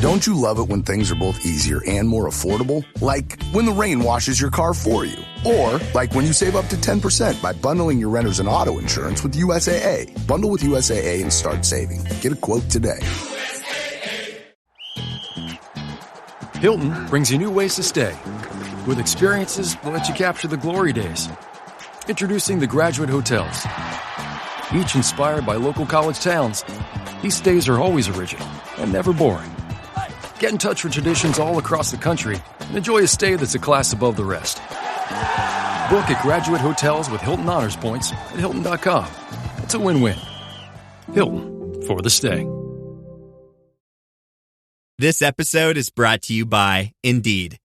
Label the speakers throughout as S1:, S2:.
S1: Don't you love it when things are both easier and more affordable? Like when the rain washes your car for you. Or like when you save up to 10% by bundling your renters and auto insurance with USAA. Bundle with USAA and start saving. Get a quote today.
S2: Hilton brings you new ways to stay with experiences that let you capture the glory days. Introducing the Graduate Hotels. Each inspired by local college towns, these stays are always original and never boring. Get in touch with traditions all across the country and enjoy a stay that's a class above the rest. Book at Graduate Hotels with Hilton Honors Points at Hilton.com. It's a win-win. Hilton, for the stay.
S3: This episode is brought to you by Indeed.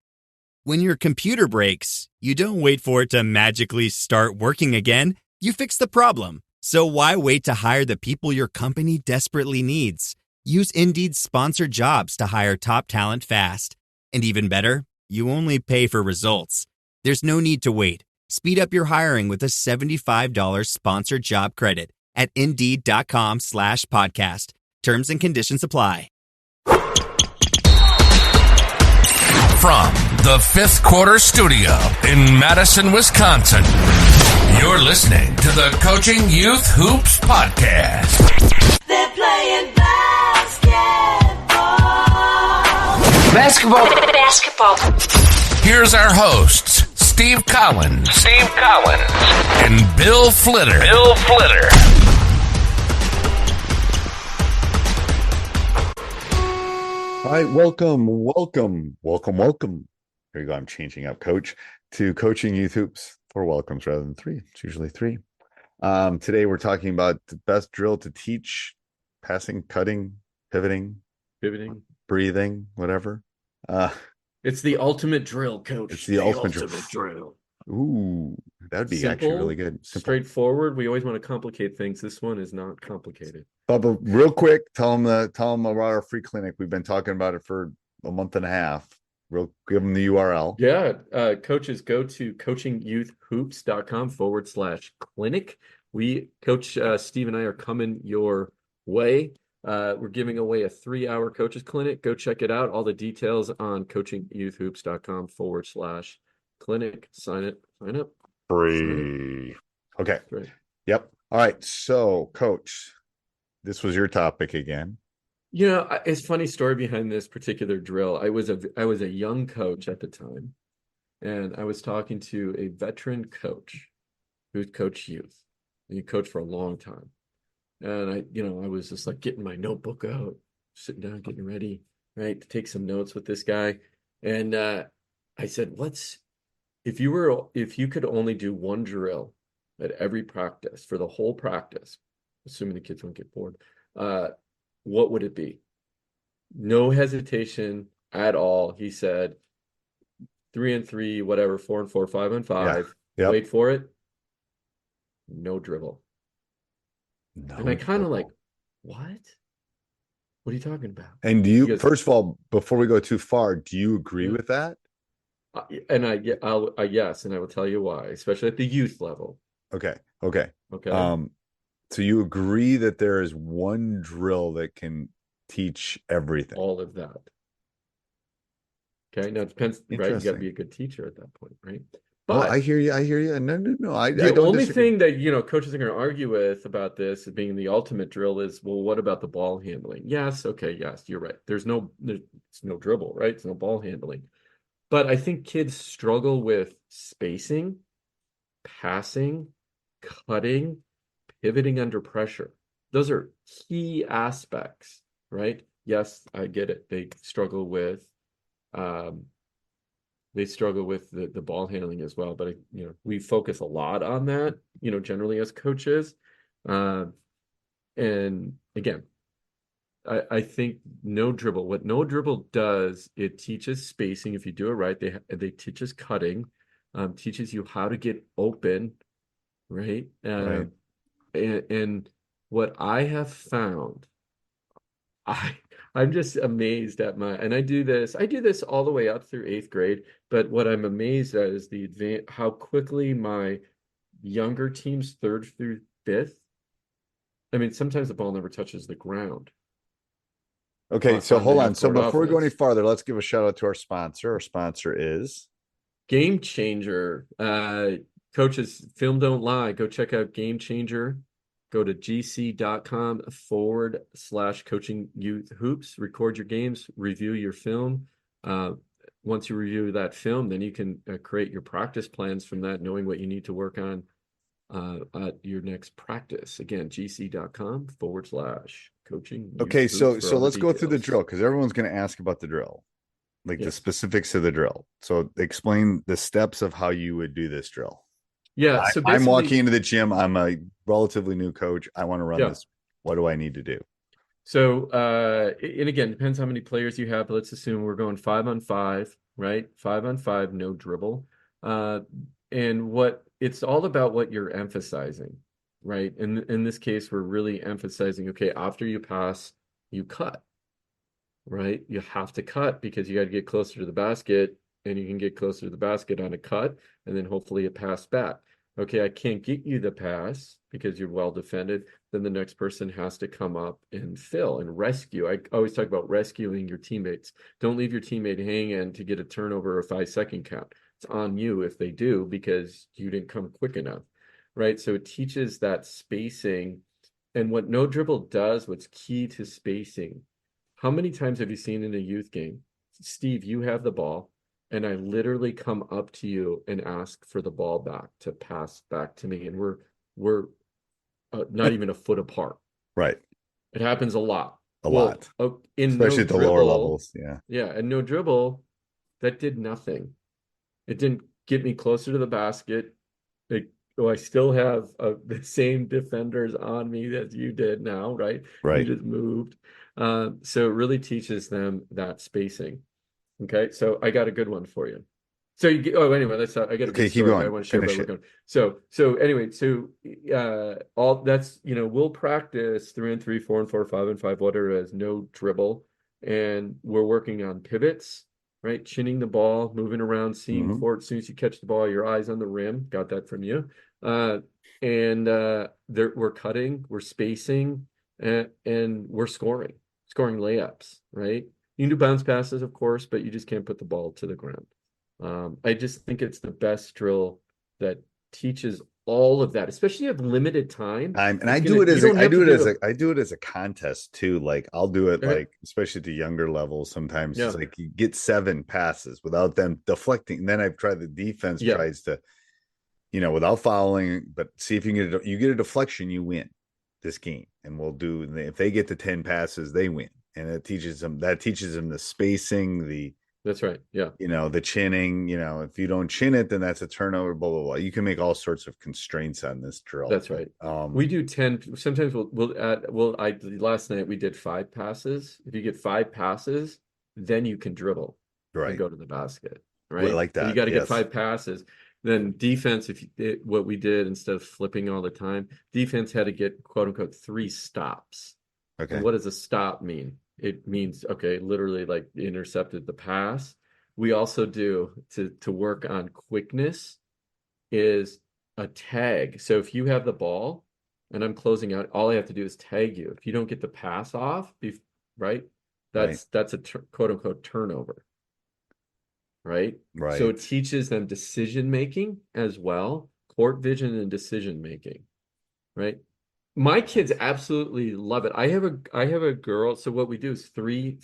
S3: When your computer breaks, you don't wait for it to magically start working again. You fix the problem. So why wait to hire the people your company desperately needs? Use Indeed's sponsored jobs to hire top talent fast. And even better, you only pay for results. There's no need to wait. Speed up your hiring with a $75 sponsored job credit at Indeed.com/podcast. Terms and conditions apply.
S4: From the Fifth Quarter Studio in Madison, Wisconsin, you're listening to the Coaching Youth Hoops Podcast.
S5: They're playing
S6: Basketball.
S4: Here's our hosts, Steve Collins, and Bill Flitter.
S7: All right, welcome. Here you go. I'm changing up, Coach, to Coaching Youth Hoops. 4 welcomes rather than 3. It's usually 3. Today we're talking about the best drill to teach passing, cutting, pivoting, breathing, whatever.
S8: It's the ultimate drill, Coach.
S7: It's the ultimate
S8: drill.
S7: Ooh, that would be
S8: Simple,
S7: actually really good. Simple.
S8: Straightforward. We always want to complicate things. This one is not complicated.
S7: Bubba, real quick, tell them about our free clinic. We've been talking about it for a month and a half. Give them the URL.
S8: Yeah, coaches, go to coachingyouthhoops.com/clinic. Coach Steve and I are coming your way. We're giving away a 3-hour coaches clinic. Go check it out. All the details on coachingyouthhoops.com/clinic. Sign up.
S7: Free. Okay.
S8: Right.
S7: Yep. All right. So, Coach, this was your topic again.
S8: You know, it's a funny story behind this particular drill. I was a young coach at the time, and I was talking to a veteran coach who coached youth. And he coached for a long time. And I was just like getting my notebook out, sitting down, getting ready, right, to take some notes with this guy. And I said, if you could only do one drill at every practice for the whole practice, assuming the kids won't get bored, what would it be? No hesitation at all. He said 3-on-3, whatever, 4-on-4, 5-on-5.
S7: Yeah. Yep.
S8: Wait for it. No dribble.
S7: No.
S8: And I kind of like, what? What are you talking about?
S7: And do you, first of all, before we go too far, do you agree with that?
S8: And yes, and I will tell you why, especially at the youth level.
S7: Okay. So you agree that there is one drill that can teach everything?
S8: All of that. Okay. Now it depends, right? You got to be a good teacher at that point, right? But
S7: I hear you. No.
S8: The only thing that, coaches are going to argue with about this as being the ultimate drill is, well, what about the ball handling? Yes. Okay. Yes, you're right. There's no dribble, right? It's no ball handling. But I think kids struggle with spacing, passing, cutting, pivoting under pressure. Those are key aspects, right? Yes, I get it. They struggle with the ball handling as well. But we focus a lot on that, generally as coaches. And again, I think no dribble. What no dribble does, it teaches spacing. If you do it right, they teaches cutting, teaches you how to get open, right?
S7: Right.
S8: And what I have found, I'm just amazed at and I do this all the way up through 8th grade. But what I'm amazed at is how quickly my younger teams, 3rd through 5th. I mean, sometimes the ball never touches the ground.
S7: Okay, so
S8: on
S7: hold
S8: the
S7: on. So
S8: half-court
S7: before we go any
S8: offense.
S7: farther, let's give a shout out to our sponsor. Our sponsor is
S8: Game Changer. Coaches, film don't lie. Go check out Game Changer. Go to gc.com/coaching youth hoops. Record your games, review your film. Once you review that film, then you can create your practice plans from that, knowing what you need to work on at your next practice. Again, gc.com/coaching youth
S7: okay.
S8: hoops
S7: So
S8: for all the
S7: let's go through the
S8: details.
S7: drill because everyone's going to ask about the drill, like the
S8: Yes.
S7: specifics of the drill. So explain the steps of how you would do this drill.
S8: Yeah. So
S7: I'm
S8: basically,
S7: walking into the gym. I'm a relatively new coach. I want to run
S8: yeah.
S7: this. What do I need to do?
S8: So, and again, depends how many players you have, but let's assume we're going 5-on-5, right? 5-on-5, no dribble. And what it's all about what you're emphasizing, right? And in this case, we're really emphasizing, okay, after you pass, you cut, right? You have to cut because you got to get closer to the basket, and you can get closer to the basket on a cut, and then hopefully a pass back. Okay, I can't get you the pass because you're well defended. Then the next person has to come up and fill and rescue. I always talk about rescuing your teammates. Don't leave your teammate hanging to get a turnover or a 5-second count. It's on you if they do because you didn't come quick enough, right? So it teaches that spacing. And what no dribble does, what's key to spacing, how many times have you seen in a youth game, Steve, you have the ball, and I literally come up to you and ask for the ball back to pass back to me, and we're not even a foot apart.
S7: Right.
S8: It happens a lot.
S7: A lot.
S8: In
S7: Especially
S8: no
S7: at the lower
S8: dribble,
S7: levels. Yeah.
S8: yeah, and no dribble, that did nothing. It didn't get me closer to the basket. I still have the same defenders on me as you did now, right?
S7: Right.
S8: You just moved. So it really teaches them that spacing. Okay, so I got a good one for you. So anyway, I got a
S7: Okay,
S8: good
S7: keep
S8: story
S7: going.
S8: I want to share
S7: Finish
S8: about
S7: it.
S8: we're going. So anyway, all that's we'll practice 3-on-3, 4-on-4, 5-on-5, whatever it is, no dribble, and we're working on pivots, right? Chinning the ball, moving around, seeing court. As soon as you catch the ball, your eyes on the rim. Got that from you. We're cutting, we're spacing, and we're scoring layups, right? You can do bounce passes, of course, but you just can't put the ball to the ground. I just think it's the best drill that teaches all of that, especially if you have limited time.
S7: I do it as a contest too. Like I'll do it like especially at the younger levels. Sometimes it's like you get 7 passes without them deflecting. And then I've tried the defense tries to, without fouling, but see if you get a deflection, you win this game. And we'll do if they get to 10 passes, they win. And it teaches them the spacing,
S8: that's right. Yeah.
S7: The chinning, if you don't chin it, then that's a turnover, blah, blah, blah. You can make all sorts of constraints on this drill.
S8: That's right. We do 10. Sometimes we'll add, last night we did 5 passes. If you get 5 passes, then you can dribble and go to the basket. Right.
S7: Well, I like that.
S8: You got to get 5 passes. Then defense, what we did instead of flipping all the time, defense had to get quote unquote 3 stops.
S7: Okay.
S8: And what does a stop mean? It means, okay, literally like intercepted the pass. We also do to work on quickness is a tag. So if you have the ball and I'm closing out, all I have to do is tag you. If you don't get the pass off, right? That's a quote unquote turnover. Right?
S7: Right.
S8: So it teaches them decision making as well, court vision and decision making. Right? My kids absolutely love it. I have a girl. So what we do is 3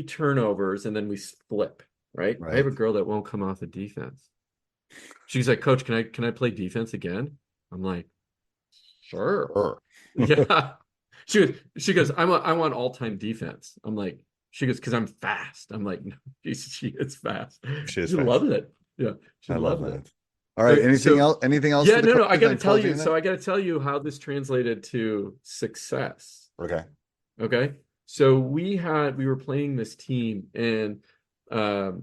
S8: turnovers and then we flip, right? I have a girl that won't come off the defense. She's like, Coach, can I play defense again? I'm like, sure. Yeah. She goes, I want all-time defense. I'm like, she goes, because I'm fast. I'm like, no, she is fast. She loves it. Yeah. She loves it.
S7: All right. Anything else?
S8: Yeah, no. I got to tell you. So I got to tell you how this translated to success. Okay. So we were playing this team, and this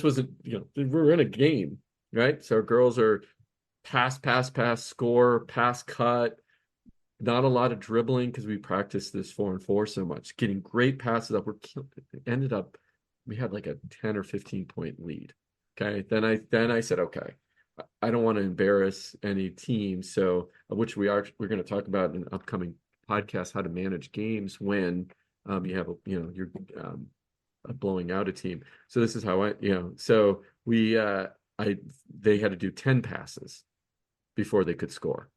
S8: wasn't. We were in a game, right? So our girls are pass, score, pass, cut. Not a lot of dribbling because we practiced this 4-on-4 so much. Getting great passes up. We had like a 10 or 15 point lead. Okay. Then I said, okay, I don't want to embarrass any team. So, we're going to talk about in an upcoming podcast, How to Manage Games when you have you're blowing out a team. So this is how so we they had to do 10 passes before they could score.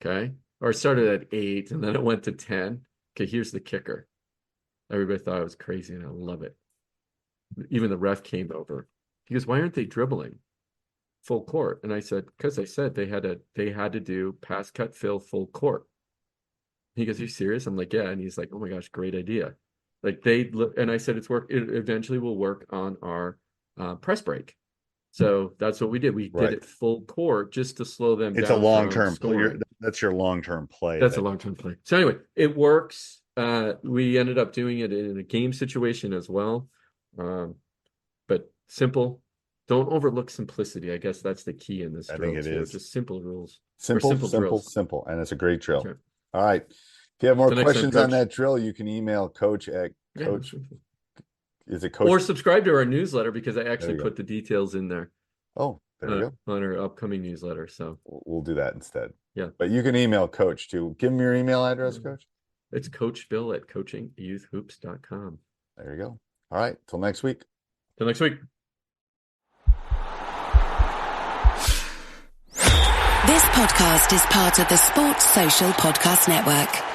S8: Okay. Or it started at 8 and then it went to 10. Okay, here's the kicker. Everybody thought I was crazy and I love it. Even the ref came over. He goes, "Why aren't they dribbling full court?" And I said, "Because I said they had to do pass, cut, fill, full court." He goes, "Are you serious?" I'm like, "Yeah." And he's like, "Oh my gosh, great idea." Like and I said, it eventually will work on our press break. So that's what we did. We did it full court just to slow them down.
S7: It's a long-term play. That's your long-term play.
S8: That's a long-term play. So anyway, it works. We ended up doing it in a game situation as well. But simple. Don't overlook simplicity. I guess that's the key in this drill. I think it is. Just simple rules.
S7: Simple. And it's a great drill. Sure. All right. If you have more questions on that drill, you can email Coach at Coach. Is it Coach?
S8: Or subscribe to our newsletter because I actually put the details in there.
S7: Oh, there you go.
S8: On our upcoming newsletter. So
S7: we'll do that instead.
S8: Yeah.
S7: But you can email Coach too. Give him your email address, Coach.
S8: It's Coach Bill at coachingyouthhoops.com.
S7: There you go. All right. Till next week.
S8: Till next week.
S5: This podcast is part of the Sports Social Podcast Network.